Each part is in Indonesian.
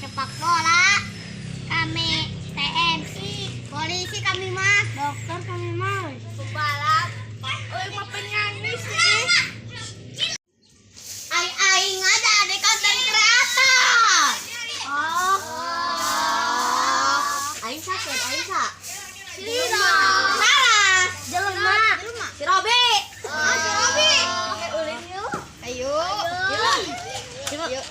sepak bola. Kami TNI, polisi kami mas, dokter kami mas, pembalap. Oh, mau penyanyi sih. Aing ada adik konten kreator. Oh. Aing sakit, Aing sak. Salah. Jelema. Si Robi. Si Robi. Oke, ulin yuk. Ayo. Yuk.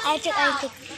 Ayo cek.